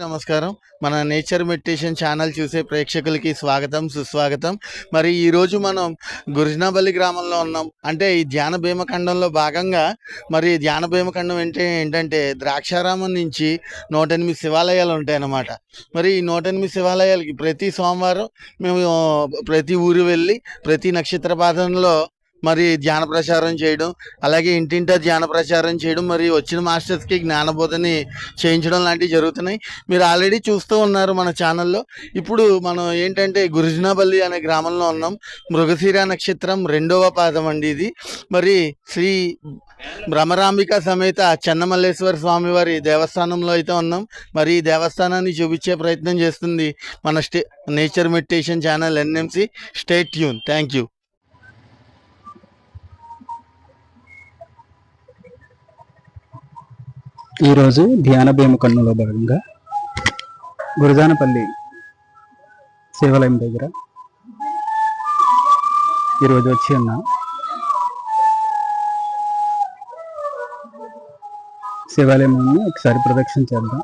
నమస్కారం. మన nature meditation channel చూసే ప్రేక్షకులకి స్వాగతం, సుస్వాగతం. మరి ఈరోజు మనం గుర్జనాబల్లి గ్రామంలో ఉన్నాం. అంటే ఈ ధ్యాన భీమఖండంలో భాగంగా మరి ధ్యాన భీమఖండం ఏంటంటే ద్రాక్షారామం నుంచి 108 శివాలయాలు ఉంటాయన్నమాట. మరి ఈ 108 శివాలయాలకి ప్రతి సోమవారం మేము ప్రతి ఊరు వెళ్ళి ప్రతి నక్షత్ర పాదంలో మరి ధ్యాన ప్రచారం చేయడం, అలాగే ఇంటింటా ధ్యాన ప్రచారం చేయడం, మరి వచ్చిన మాస్టర్స్కి జ్ఞానబోధని చేయించడం లాంటివి జరుగుతున్నాయి. మీరు ఆల్రెడీ చూస్తూ ఉన్నారు మన ఛానల్లో. ఇప్పుడు మనం ఏంటంటే గుర్జనాబల్లి అనే గ్రామంలో ఉన్నాం. మృగశిర నక్షత్రం 2వ పాదం అండి ఇది. మరి శ్రీ భ్రమరాంబిక సమేత చెన్నమల్లేశ్వర స్వామి వారి దేవస్థానంలో అయితే ఉన్నాం. మరి ఈ దేవస్థానాన్ని చూపించే ప్రయత్నం చేస్తుంది మన nature meditation channel NMC. Stay tune. Thank you. ఈరోజు ధ్యాన భీమఖండంలో భాగంగా గురజానపల్లి శివాలయం దగ్గర ఈరోజు వచ్చి ఉన్న శివాలయం ఒకసారి ప్రదక్షిణ చేద్దాం.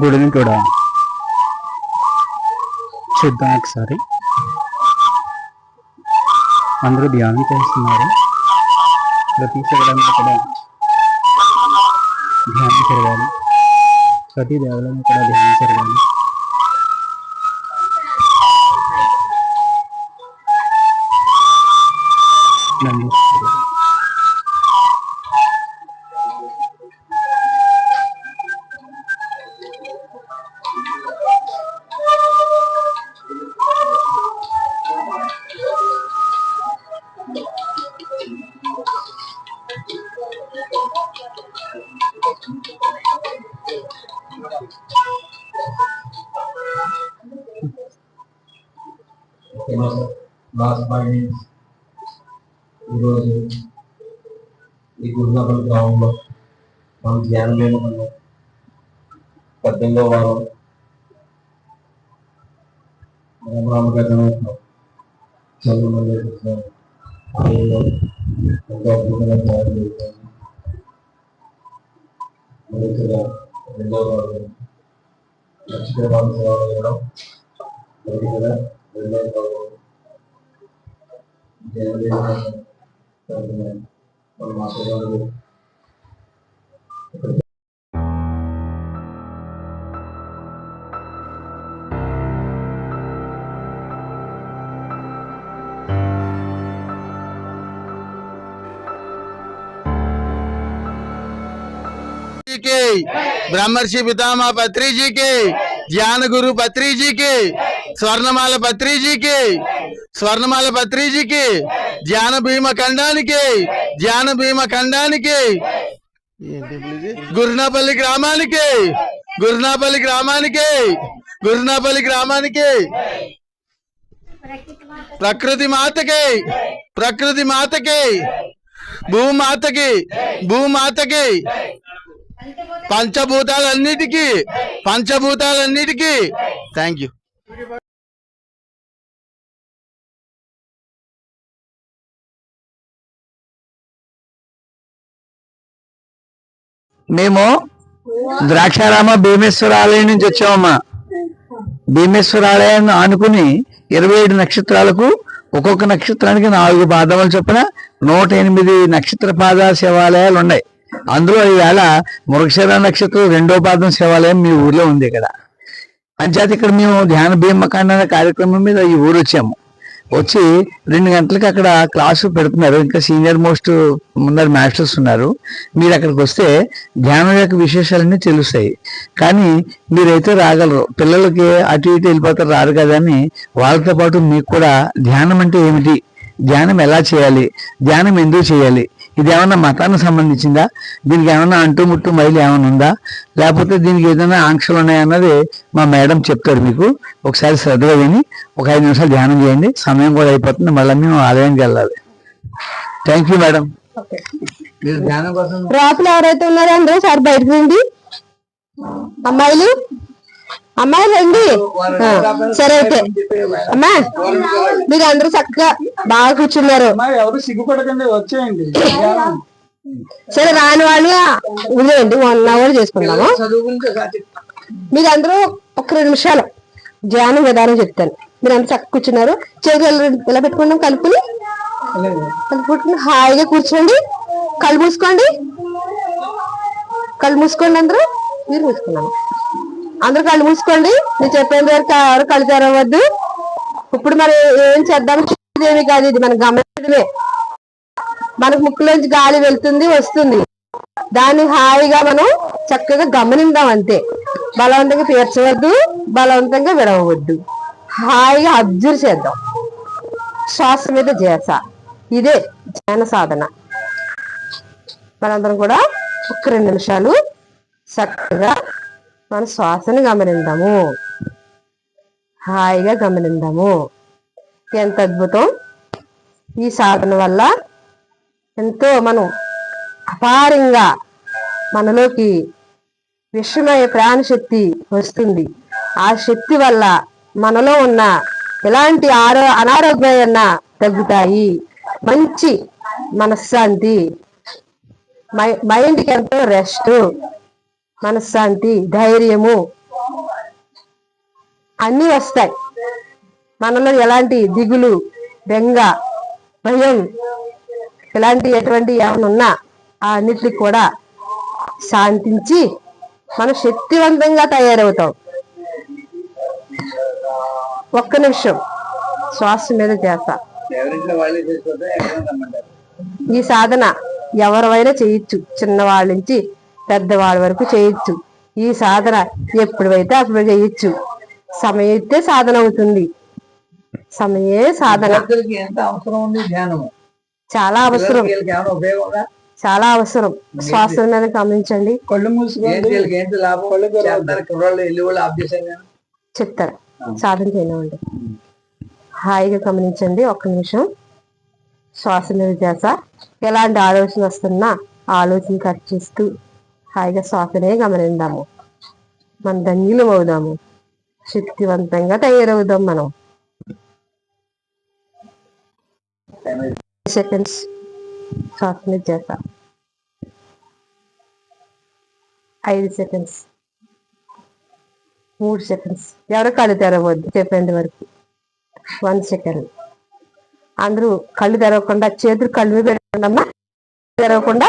గుడిని కూడా చూద్దాం ఒకసారి. అందరూ ధ్యానం చేస్తున్నారు. ప్రతి శివాలయం కూడా ధ్యానం జరగాలి. ప్రతి దేవాలయం కూడా ధ్యానం జరగాలి. ఈరోజు ఈ గుర్జనాబల్లి గ్రామంలో మనం ధ్యానం భీమఖండం 18వ వారం భ్రమరాంబిక చెన్నమల్లేశ్వర ఆలయంలో ఎంతో అద్భుతంగా తయారు చేశారు. మృగశిర 2వ భాగం నక్షత్ర భాగం శివాలయంలో మృగశిర 2వ భాగం మన మాస్టర్ గారు ब्रह्मर्षि पितामह पत्री जी के, ज्ञान गुरु पत्री जी के, स्वर्णमाला पत्री जी के, स्वर्णमाला पत्री जी के, ज्ञान भीमखंडानिके, ज्ञान भीमखंडानिके, గుర్నాపల్లి గ్రామానికి గుర్నాపల్లి గ్రామానికి గుర్నాపల్లి గ్రామానికి ప్రకృతి మాతకి ప్రకృతి మాతకి భూమాతకి భూమాతకి పంచభూతాలన్నిటికీ పంచభూతాలన్నిటికీ థ్యాంక్ యూ. మేము ద్రాక్షారామ భీమేశ్వర ఆలయం నుంచి వచ్చామమ్మా. భీమేశ్వర ఆలయాన్ని ఆనుకుని 27 నక్షత్రాలకు ఒక్కొక్క నక్షత్రానికి 4 పాదములు చొప్పున 108 నక్షత్ర పాద శివాలయాలు ఉన్నాయి. అందులో ఈవేళ మృగశిర నక్షత్రం 2వ పాదం శివాలయం మీ ఊర్లో ఉంది ఇక్కడ. అంచేత ఇక్కడ మేము ధ్యాన భీమకాండ అనే కార్యక్రమం మీద ఈ ఊరు వచ్చి 2 గంటలకి అక్కడ క్లాసు పెడుతున్నారు. ఇంకా సీనియర్ మోస్ట్ ముందర మాస్టర్స్ ఉన్నారు. మీరు అక్కడికి వస్తే ధ్యానం యొక్క విశేషాలన్నీ తెలుస్తాయి. కానీ మీరైతే రాగలరు, పిల్లలకి అటు ఇటు వెళ్ళిపోతారు, రారు కదా అని వాళ్ళతో పాటు మీకు కూడా ధ్యానం అంటే ఏమిటి, ధ్యానం ఎలా చేయాలి, ధ్యానం ఎందుకు చేయాలి, ఇది ఏమన్నా మతానికి సంబంధించిందా, దీనికి ఏమన్నా అంటుముట్టు మైలు ఏమైనా ఉందా, లేకపోతే దీనికి ఏదైనా ఆంక్షలు ఉన్నాయన్నది మా మేడం చెప్తారు మీకు. ఒకసారి శ్రద్ధగా విని ఒక 5 నిమిషాలు ధ్యానం చేయండి. సమయం కూడా అయిపోతుంది, మళ్ళీ మేము ఆలయానికి వెళ్ళాలి. Thank you madam. మీరు ధ్యానం కోసం రాత్రులు ఎవరైతే ఉన్నారో అందరూ సార్ బయటకు రండి. అమ్మాయిలు అమ్మాయిలు రండి. సరే అయితే అమ్మా మీరు అందరూ చక్కగా బాగా కూర్చున్నారు. ఎవరు సిగ్గుపడకండి, వచ్చేయండి. సరే రాని వాళ్ళు ఉండండి, 1 అవర్ చేసుకుందాము. మీరు అందరూ ఒక 2 నిమిషాలు ధ్యానం విధానం చెప్తాను. మీరు అందరూ చక్కగా కూర్చున్నారు. చేతులు ఎలా పెట్టుకున్నాం, కలుపుని కలుపుకుని హాయిగా కూర్చోండి. కళ్ళు మూసుకోండి, కళ్ళు మూసుకోండి. అందరూ మీరు మూసుకున్నాను. అందరూ కళ్ళు మూసుకోండి. నేను చెప్పేంత వరకు ఎవరు కళ్ళు తెరవద్దు. ఇప్పుడు మనం ఏం చేద్దాం, ఏమి కాదు, ఇది మనం గమనించడమే. మనకు ముక్కులోంచి గాలి వెళ్తుంది వస్తుంది, దాన్ని హాయిగా మనం చక్కగా గమనిద్దాం అంతే. బలవంతంగా పీర్చవద్దు, బలవంతంగా విడవద్దు. హాయిగా అబ్జర్వ్ చేద్దాం. శ్వాస మీద ధ్యాస, ఇదే ధ్యాన సాధన. మనందరం కూడా ఒక 2 నిమిషాలు చక్కగా మన శ్వాసని గమనిద్దాము, హాయిగా గమనిద్దాము. ఎంత అద్భుతం! ఈ సాధన వల్ల ఎంతో మనం అపారంగా మనలోకి విషమయ ప్రాణశక్తి వస్తుంది. ఆ శక్తి వల్ల మనలో ఉన్న ఎలాంటి అనారోగ్యాలన్నా తగ్గుతాయి. మంచి మనశ్శాంతి, మైండ్కి ఎంతో రెస్ట్, మనశ్శాంతి, ధైర్యము అన్నీ వస్తాయి. మనలో ఎలాంటి దిగులు, బెంగ, భయం ఇలాంటి ఎటువంటి ఏమైనా ఉన్నా అన్నిటికి కూడా శాంతించి మనం శక్తివంతంగా తయారవుతాం. 1 నిమిషం శ్వాస మీద చేస్తా. ఈ సాధన ఎవరైనా చేయొచ్చు, చిన్నవాళ్ళ నుంచి పెద్దవాళ్ళ వరకు చేయొచ్చు. ఈ సాధన ఎప్పుడైతే అప్పుడు చేయొచ్చు. సమయం అయితే సాధన అవుతుంది. సమయే సాధన. ఎంత అవసరం ఉంది ధ్యానం? చాలా అవసరం, చాలా అవసరం. శ్వాస మీద గమనించండి. కళ్ళు మూసుకోండి. చెప్తారు, సాధన చేయనివ్వండి. హాయిగా గమనించండి. 1 నిమిషం శ్వాస మీద చేసా. ఎలాంటి ఆలోచన వస్తున్నా ఆలోచన కట్ చేస్తూ హాయిగా శ్వాసనే గమనిద్దాము. మన ధన్యులం అవుదాము, శక్తివంతంగా తయారవుదాం. మనం సెకండ్స్ శ్వాస మీద చేసా. 5 సెకండ్స్, 3 సెకండ్స్. ఎవరు కళ్ళు తెరవద్దు చెప్పేంత వరకు. 1 సెకండ్. అందరూ కళ్ళు తెరవకుండా చేతులు కళ్ళు మీద పెట్టుకోండి అమ్మా. తెరవకుండా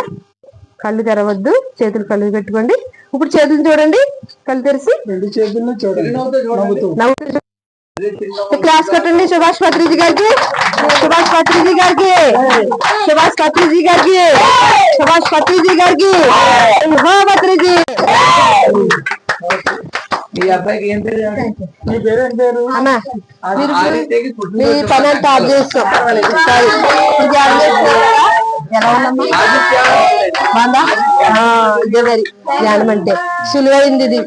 కళ్ళు తెరవద్దు, చేతులు కళ్ళు పెట్టుకోండి. ఇప్పుడు చేతులు చూడండి, కళ్ళు తెరిచి 2 చేతుల్లో చూడండి, నవ్వుతూ క్లాస్ కట్టండి. సుభాష్ పత్రిజీ గారికి, సుభాష్ పత్రిజీ గారికి, సుభాష్ పత్రిజీ గారికి, సుభాష్ పత్రిజీ గారికి, పత్రిజీ. మీ అబ్బాయికి ఏం పేరు? మీ పేరు ఏం పేరు? అమ్మా మీ పని అంతా ఆఫ్ చేస్తాం. ఎలా ఉందమ్మా? బాగుందా ఇదే మరి ధ్యానం అంటే సులువైంది ఇది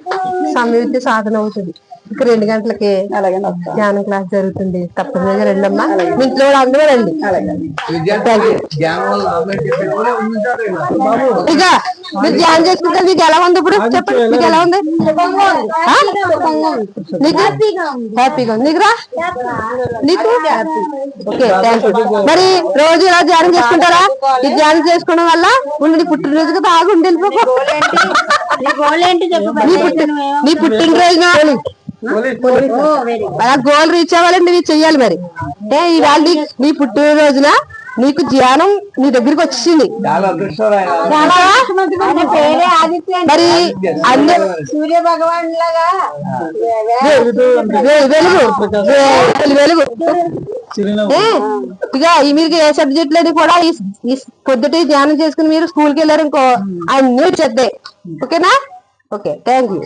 సమయుక్తి సాధన అవుతుంది ఇక 2 గంటలకి ధ్యానం క్లాస్ జరుగుతుంది తప్పనిసరిగా రండమ్మా మీ ఇంట్లో కూడా అందరూ రండి ఇక మీరు ధ్యానం చేసుకుంటే మీకు ఎలా ఉంది ఇప్పుడు చెప్పండి మీకు ఎలా ఉంది నీకు హ్యాపీగా ఉంది నీకురా నీకు ఓకే థ్యాంక్ యూ మరి రోజు ఇలా ధ్యానం చేసుకుంటారా ఈ ధ్యానం చేసుకోవడం వల్ల ఉండి పుట్టినరోజుగా బాగా ఉండి నీ పుట్టినరోజు అలా గోల్ రీచ్ అవ్వాలండి ఇవి చెయ్యాలి మరి అంటే ఇవాళ నీ పుట్టినరోజున నీకు ధ్యానం నీ దగ్గరికి వచ్చింది మరి అన్ని సూర్య భగవాన్ లాగా వెలుగు ఇక మీరు ఏ సబ్జెక్టులని కూడా ఈ పొద్దుటే ధ్యానం చేసుకుని మీరు స్కూల్కి వెళ్ళారు ఇంకో అన్ని వచ్చేద్దాయి ఓకేనా ఓకే థ్యాంక్ యూ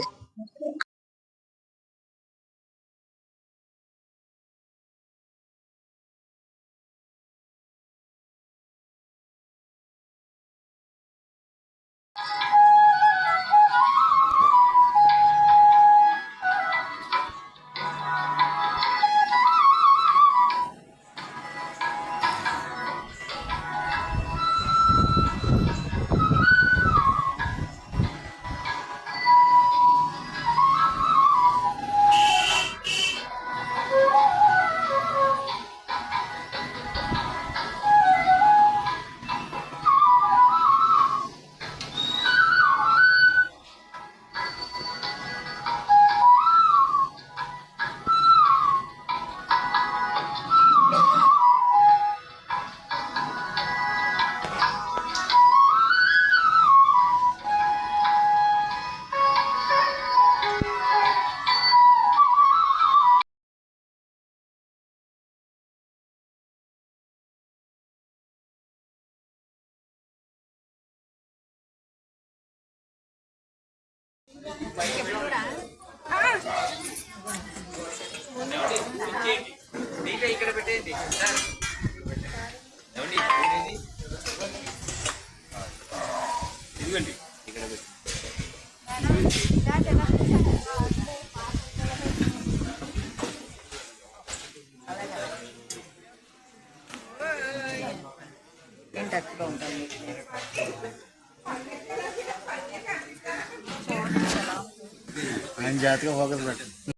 ఆయన జాతిగా ఫోకస్ పెట్టండి